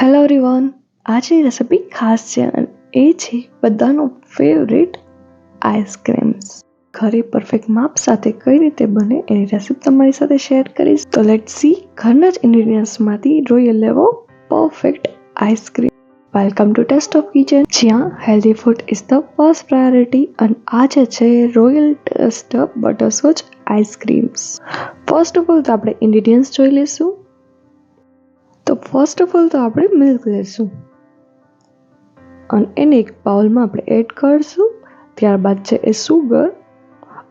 Hello everyone, આજની recipe ખાસ છે અને એ છે બધાનો ફેવરેટ આઈસ્ક્રીમ્સ. ઘરે પરફેક્ટ માપ સાથે કઈ રીતે બને એની રેસિપી તમારી સાથે શેર કરીશ. તો લેટ્સ સી. ઘરના જ ઇન્ગ્રેડિયન્ટ્સમાંથી રોયલ લેવો perfect ice cream. Welcome to taste of kitchen, જ્યાં healthy food is the first priority. અને આજે છે royal taste of butterscotch ice creams. First of all તો આપણે ઇન્ગ્રેડિયન્ટ્સ જોઈ લઈશું. તો ફર્સ્ટ ઓફ ઓલ તો આપણે મિલ્ક લઈશું અને એને એક બાઉલમાં આપણે એડ કરીશું. ત્યારબાદ છે એ સુગર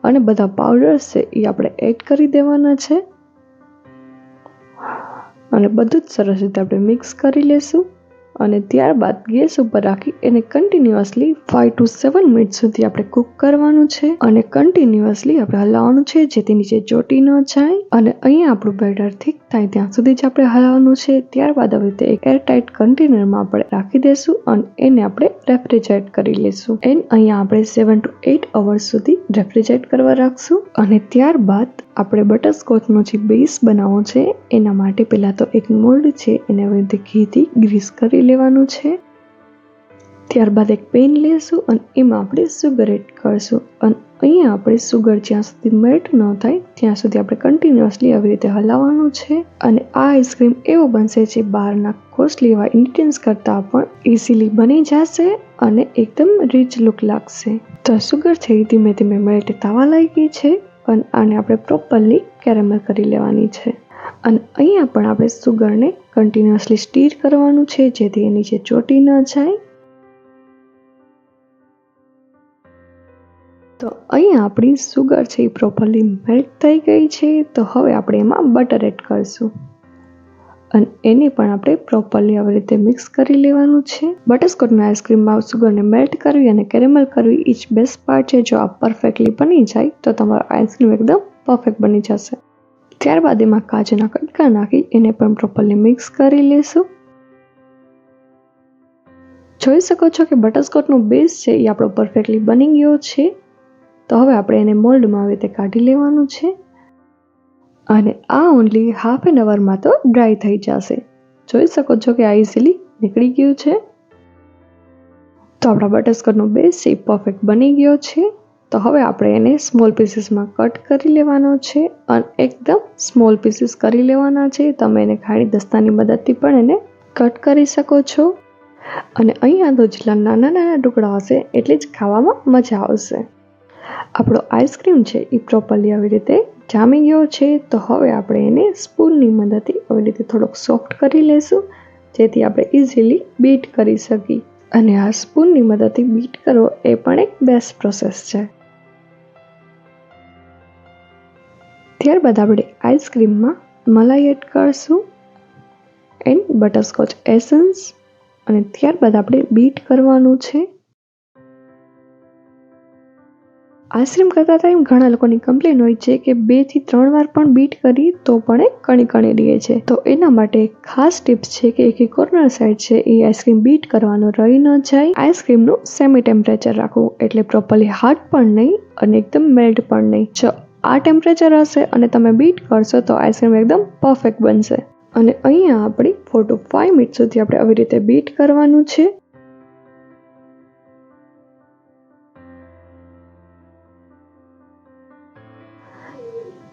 અને બધા પાવડર્સ છે એ આપણે એડ કરી દેવાના છે અને બધું જ સરસ રીતે આપણે મિક્સ કરી લેશું. અને ત્યારબાદ ગેસ ઉપર રાખી એને કન્ટિન્યુઅસલી 5 to 7 મિનિટ સુધી આપણે કૂક કરવાનું છે અને કન્ટિન્યુઅસલી આપણે હલાવવાનું છે જેથી નીચે ચોટી ન જાય. અને અહીંયા આપણું બેટર થીક થાય ત્યાં સુધી જ આપણે હલાવવાનું છે. ત્યારબાદ હવે તે એક એરટાઇટ કન્ટેનરમાં આપણે રાખી દઈશું અને એને આપણે રેફ્રિજરેટ કરી લઈશું. અહીંયા આપણે 7 to 8 અવર્સ સુધી રેફ્રિજરેટ કરવા રાખશું. અને ત્યારબાદ આપણે બટરસ્કોચનો જે બેઝ બનાવવો છે એના માટે પહેલાં તો એક મોલ્ડ છે એને હવે ઘીથી ગ્રીસ કરી લેવાનું છે. ત્યારબાદ એક પેન લેશું અને એમાં આપણે સુગર એડ કરીશું. અને અહીંયા આપણે સુગર જ્યાં સુધી મેલ્ટ ન થાય ત્યાં સુધી આપણે કન્ટિન્યુઅસલી આવી રીતે હલાવવાનું છે. અને આ આઈસ્ક્રીમ એવો બનશે જે બહારના કોસ્ટલી એવા ઇન્ગ્રેડિયન્ટ્સ કરતાં પણ ઇઝીલી બની જશે અને એકદમ રીચ લુક લાગશે. તો સુગર છે એ ધીમે ધીમે મેલ્ટ થવા લાગી છે અને આને આપણે પ્રોપરલી કેરેમલ કરી લેવાની છે. અને અહીંયા પણ આપણે સુગરને કન્ટિન્યુઅસલી સ્ટીર કરવાનું છે જેથી એ નીચે ચોટી ન જાય. તો અહીંયા આપણી સુગર છે એ પ્રોપરલી મેલ્ટ થઈ ગઈ છે. તો હવે આપણે એમાં બટર એડ કરીશું અને એને પણ આપણે પ્રોપરલી આવી રીતે મિક્સ કરી લેવાનું છે. બટરસ્કોચના આઈસ્ક્રીમમાં સુગરને મેલ્ટ કરવી અને કેરેમલ કરવી એ જ બેસ્ટ પાર્ટ છે. જો આ પરફેક્ટલી બની જાય તો તમારો આઈસ્ક્રીમ એકદમ પરફેક્ટ બની જશે. ત્યારબાદ એમાં કાજુના કટકા નાખી એને પણ પ્રોપરલી મિક્સ કરી લેશું. જોઈ શકો છો કે બટરસ્કોચનો બેઝ છે એ આપણો પરફેક્ટલી બની ગયો છે. તો હવે આપણે એને મોલ્ડમાં આવી રીતે કાઢી લેવાનું છે અને આ ઓનલી હાફ એન અવરમાં તો ડ્રાય થઈ જશે. જોઈ શકો છો કે આ ઇઝીલી નીકળી ગયું છે. તો આપણા બટરસ્કોચનો બેઝ છે એ પરફેક્ટ બની ગયો છે. તો હવે આપણે એને સ્મોલ પીસીસમાં કટ કરી લેવાનો છે અને એકદમ સ્મોલ પીસીસ કરી લેવાના છે. તમે એને ખાલી દસ્તાની મદદથી પણ એને કટ કરી શકો છો. અને અહીંયા તો જેટલા નાના નાના ટુકડા હશે એટલી જ ખાવામાં મજા આવશે. આપણો આઈસ્ક્રીમ છે એ પ્રોપરલી આવી રીતે જામી ગયો છે. તો હવે આપણે એને સ્પૂનની મદદથી આવી રીતે થોડોક સોફ્ટ કરી લઈશું જેથી આપણે ઇઝીલી બીટ કરી શકીએ. અને આ સ્પૂનની મદદથી બીટ કરવો એ પણ એક બેસ્ટ પ્રોસેસ છે. ત્યારબાદ આપણે આઈસ્ક્રીમમાં મલાઈ એડ કરીશું એન્ડ બટરસ્કોચ એસન્સ અને ત્યારબાદ આપણે બીટ કરવાનું છે. આઈસ્ક્રીમ કરતા ટાઈમ ઘણા લોકોની કમ્પ્લેન હોય છે કે 2 થી 3 વાર પણ બીટ કરી તો પણ એ કણી કણી રહે છે. તો એના માટે એક ખાસ ટિપ્સ છે કે એક કોર્નર સાઈડ છે એ આઈસ્ક્રીમ બીટ કરવાનો રહી ન જાય. આઈસ્ક્રીમનું સેમી ટેમ્પરેચર રાખવું એટલે પ્રોપરલી હાર્ડ પણ નહીં અને એકદમ મેલ્ટ પણ નહીં. જો આ ટેમ્પરેચર હશે અને તમે બીટ કરશો તો આઈસ્ક્રીમ એકદમ પરફેક્ટ બનશે. અને અહીંયા આપણી 4 to 5 મિનિટ સુધી આપણે આવી રીતે બીટ કરવાનું છે.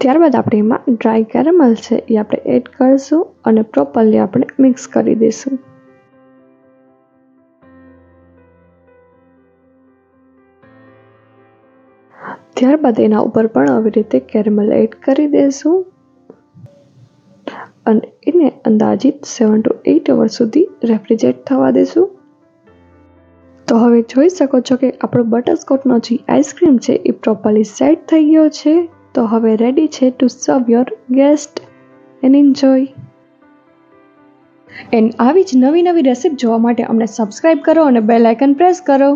ત્યારબાદ આપણે એમાં ડ્રાય કેરેમલ છે એ આપણે એડ કરીશું અને પ્રોપરલી આપણે મિક્સ કરી દઈશું. ત્યારબાદ એના ઉપર પણ આવી રીતે કેરેમલ એડ કરી દઈશું અને એને અંદાજિત 7 to 8 અવર સુધી રેફ્રિજરેટ થવા દઈશું. તો હવે જોઈ શકો છો કે આપણો બટરસ્કોચનો જે આઈસ્ક્રીમ છે એ પ્રોપરલી સેટ થઈ ગયો છે. તો હવે રેડી છે ટુ સર્વ your guest and enjoy. And આવી જ નવી નવી રેસિપી જોવા માટે અમને સબસ્ક્રાઇબ કરો અને બેલ આઇકન પ્રેસ કરો.